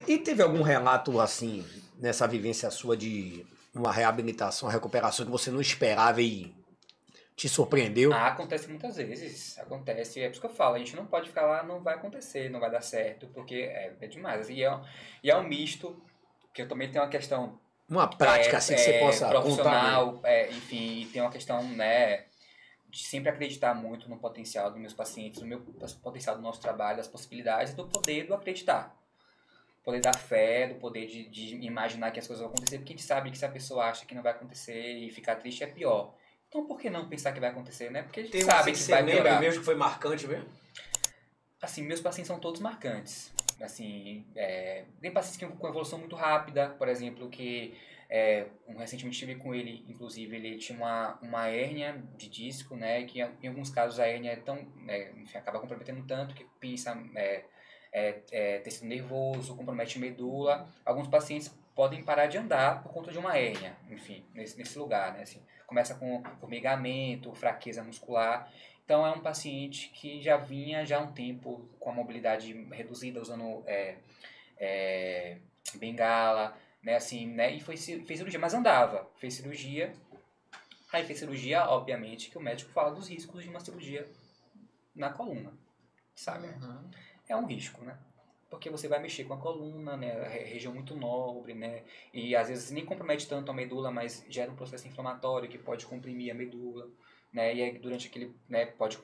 E teve algum relato, assim, nessa vivência sua de uma reabilitação, recuperação que você não esperava e te surpreendeu? Acontece muitas vezes, acontece, é por isso que eu falo, a gente não pode ficar lá, não vai acontecer, não vai dar certo, porque é demais. E é um misto, que eu também tenho uma questão Uma prática, assim, que você possa contar mesmo. profissional, enfim, e tem uma questão, né, de sempre acreditar muito no potencial dos meus pacientes, no meu potencial do nosso trabalho, das possibilidades, do poder do acreditar. Do poder da fé, do poder de imaginar que as coisas vão acontecer, porque a gente sabe que se a pessoa acha que não vai acontecer e ficar triste é pior. Então por que não pensar que vai acontecer, né? Porque a gente Tem sabe que que você vai lembra piorar. mesmo que foi marcante mesmo? Assim, meus pacientes são todos marcantes. Assim, tem pacientes que com evolução muito rápida, por exemplo, que recentemente estive com ele, inclusive, ele tinha uma hérnia de disco, né, que em alguns casos a hérnia é tão, enfim, acaba comprometendo tanto que pinça tecido nervoso, compromete medula. Alguns pacientes podem parar de andar por conta de uma hérnia, enfim, nesse lugar, né, assim, começa com formigamento, fraqueza muscular. Então é um paciente que já vinha já há um tempo com a mobilidade reduzida, usando bengala, né, assim, né, e fez cirurgia, mas andava, fez cirurgia. Aí fez cirurgia, obviamente, que o médico fala dos riscos de uma cirurgia na coluna, sabe? Uhum. É um risco, né? Porque você vai mexer com a coluna, né, região muito nobre, né, e às vezes nem compromete tanto a medula, mas gera um processo inflamatório que pode comprimir a medula, né, e aí durante aquele, né, pode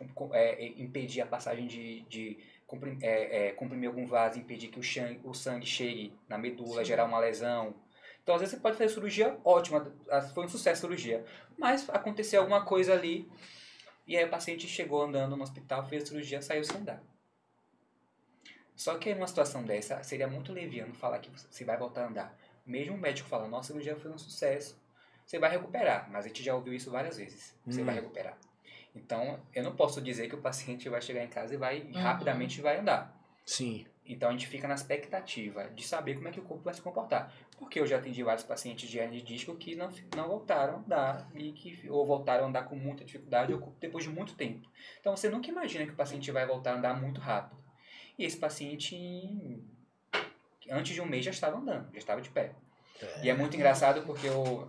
impedir a passagem de comprimir algum vaso, impedir que o sangue chegue na medula, gerar uma lesão. Então às vezes você pode fazer cirurgia ótima, foi um sucesso a cirurgia, mas aconteceu alguma coisa ali, e aí o paciente chegou andando no hospital, fez a cirurgia, saiu sem andar. Só que numa situação dessa, seria muito leviano falar que você vai voltar a andar. Mesmo o médico falando, nossa cirurgia foi um sucesso, você vai recuperar. Mas a gente já ouviu isso várias vezes, você vai recuperar. Então, eu não posso dizer que o paciente vai chegar em casa e vai rapidamente vai andar. Sim. Então, a gente fica na expectativa de saber como é que o corpo vai se comportar. Porque eu já atendi vários pacientes de hernia de disco que não voltaram a andar, ou voltaram a andar com muita dificuldade, ou depois de muito tempo. Então, você nunca imagina que o paciente vai voltar a andar muito rápido. E esse paciente, antes de um mês, já estava andando, já estava de pé. E é muito engraçado porque o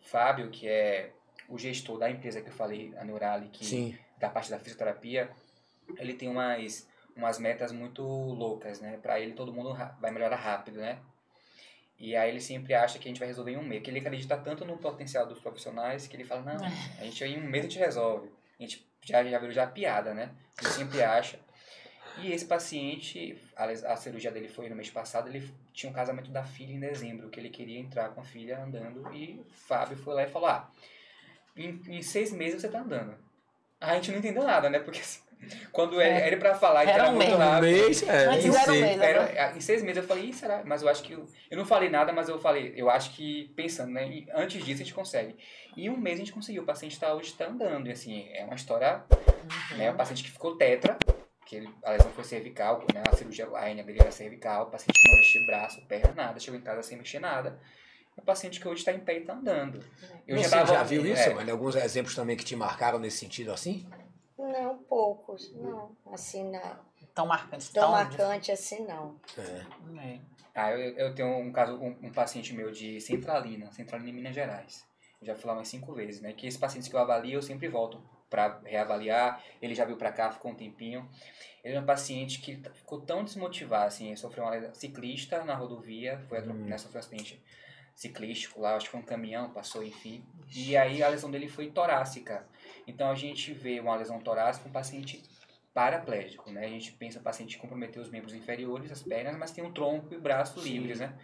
Fábio, que é o gestor da empresa que eu falei, a Neurali, da parte da fisioterapia, ele tem umas metas muito loucas, né? Pra ele todo mundo vai melhorar rápido, né? E aí ele sempre acha que a gente vai resolver em um mês. Que ele acredita tanto no potencial dos profissionais que ele fala, não, a gente em um mês a gente resolve. A gente já virou já piada, né? Ele sempre acha. E esse paciente, a cirurgia dele foi no mês passado, ele tinha um casamento da filha em dezembro, que ele queria entrar com a filha andando, e o Fábio foi lá e falou, em 6 meses você tá andando. A gente não entendeu nada, né? Porque assim, quando ele pra falar, Era muito mês. rápido. Antes era um mês, em 6 meses eu falei, será? Mas eu acho que... Eu não falei nada, mas eu falei, eu acho que pensando, né? E antes disso a gente consegue. E em um mês a gente conseguiu, o paciente hoje está andando. E assim, é uma história, né? O paciente que ficou tetra, que a lesão foi cervical, né? A cirurgia, a hérnia dele era cervical, o paciente que não mexia braço, perna, nada, chegou em casa sem mexer nada. O paciente que hoje está em pé e está andando. Você já viu isso, mano? Alguns exemplos também que te marcaram nesse sentido assim? Não, poucos, não. Assim, não. Tão marcante. Tão marcante assim, não. Eu tenho um caso, um paciente meu de Centralina em Minas Gerais. Eu já fui lá umas 5 vezes, né? Que esses pacientes que eu avalio, eu sempre volto para reavaliar. Ele já veio para cá, ficou um tempinho. Ele é um paciente que ficou tão desmotivado, assim, ele sofreu uma lesão ciclista na rodovia, sofreu um acidente ciclístico lá, acho que foi um caminhão, passou, enfim. E aí a lesão dele foi torácica. Então a gente vê uma lesão torácica, um paciente paraplégico, né? A gente pensa o paciente comprometeu os membros inferiores, as pernas, mas tem o tronco e o braço livres, né?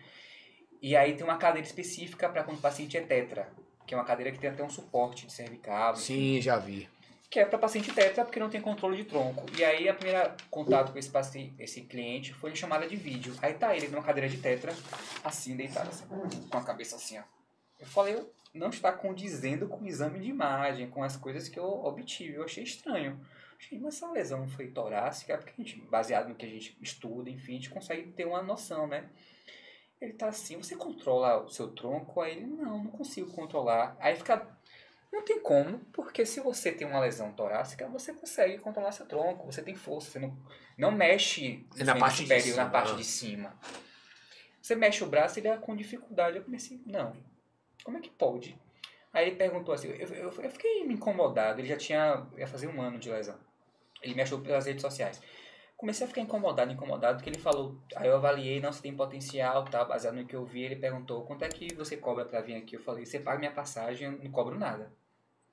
E aí tem uma cadeira específica para quando o paciente é tetra, que é uma cadeira que tem até um suporte de cervical. Sim, enfim, já vi. Que é para paciente tetra porque não tem controle de tronco. E aí a primeira contato com esse cliente foi em chamada de vídeo. Aí tá ele numa cadeira de tetra, assim, deitado, assim, com a cabeça assim, ó. Eu falei, não está condizendo com o exame de imagem, com as coisas que eu obtive. Eu achei estranho. Mas essa lesão foi torácica, porque a gente, baseado no que a gente estuda, enfim, a gente consegue ter uma noção, né? Ele tá assim, você controla o seu tronco? Aí ele, não consigo controlar. Aí fica, não tem como, porque se você tem uma lesão torácica, você consegue controlar seu tronco, você tem força, você não mexe na parte superior, de cima, na parte de cima. Você mexe o braço, ele é com dificuldade. Eu pensei, não, como é que pode? Aí ele perguntou assim, eu fiquei incomodado, ele ia fazer 1 ano de lesão. Ele me achou pelas redes sociais. Comecei a ficar incomodado, porque ele falou, aí eu avaliei, não, você tem potencial, tá, baseado no que eu vi, ele perguntou, quanto é que você cobra pra vir aqui? Eu falei, você paga minha passagem, eu não cobro nada.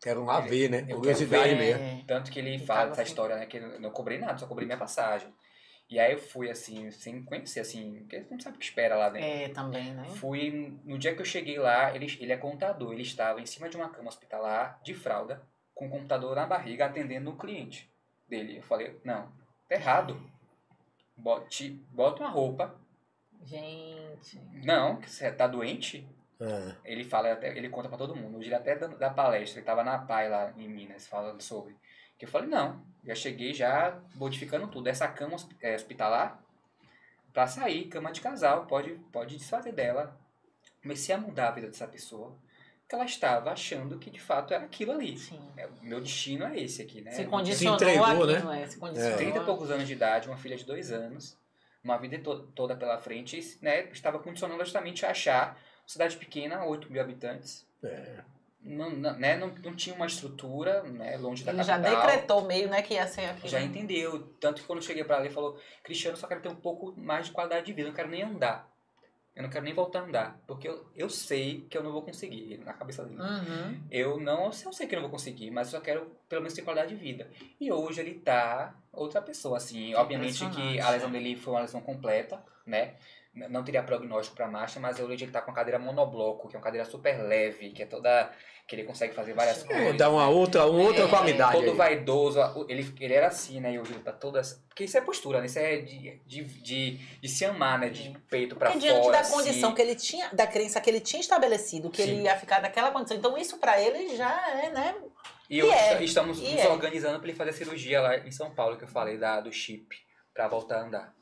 Quero lá ver, né? Eu Curiosidade quero ver. mesmo. Tanto que ele fala dessa história, né, que eu não cobrei nada, só cobrei minha passagem. E aí eu fui, assim, sem conhecer, assim, porque você não sabe o que espera lá dentro. Também, né? Fui, no dia que eu cheguei lá, ele é contador, ele estava em cima de uma cama hospitalar, de fralda, com o computador na barriga, atendendo um cliente dele. Eu falei, não, tá errado. Bota uma roupa. Gente. Não, que você tá doente? É. Ele conta pra todo mundo. Hoje ele até dá palestra, ele tava na PAI lá em Minas, falando sobre. Que eu falei, não, já cheguei já modificando tudo. Essa cama hospitalar, pra sair, cama de casal, pode desfazer dela. Comecei a mudar a vida dessa pessoa, porque ela estava achando que de fato era aquilo ali. Sim. Meu destino é esse aqui, né? Se condicionou Se entregou, aquilo, né? Se condicionou. 30 e poucos anos de idade, uma filha de 2 anos, uma vida toda pela frente, né? Estava condicionando justamente a achar uma cidade pequena, 8 mil habitantes. Não tinha uma estrutura, né, longe da Ele já capital. decretou meio, né, que ia ser aquilo. Já entendeu. Tanto que quando eu cheguei pra lá, ele falou, Cristiano, só quero ter um pouco mais de qualidade de vida, eu não quero nem andar. Eu não quero nem voltar a andar, porque eu sei que eu não vou conseguir, na cabeça dele. Uhum. Eu sei que eu não vou conseguir, mas eu só quero pelo menos ter qualidade de vida. E hoje ele tá outra pessoa, assim. Obviamente que a lesão dele foi uma lesão completa, né? Não teria prognóstico pra marcha, mas hoje ele tá com a cadeira monobloco, que é uma cadeira super leve, que é toda... que ele consegue fazer várias coisas. Dá uma outra qualidade. Todo aí. vaidoso. Ele era assim, né? E hoje ele tá toda... Porque isso é postura, né? Isso é de se amar, né? De peito pra Porque fora. diante da assim. condição que ele tinha, da crença que ele tinha estabelecido, que Sim. ele ia ficar daquela condição. Então isso pra ele já é, né? E hoje estamos E nos organizando pra ele fazer a cirurgia lá em São Paulo, que eu falei, do chip, pra voltar a andar.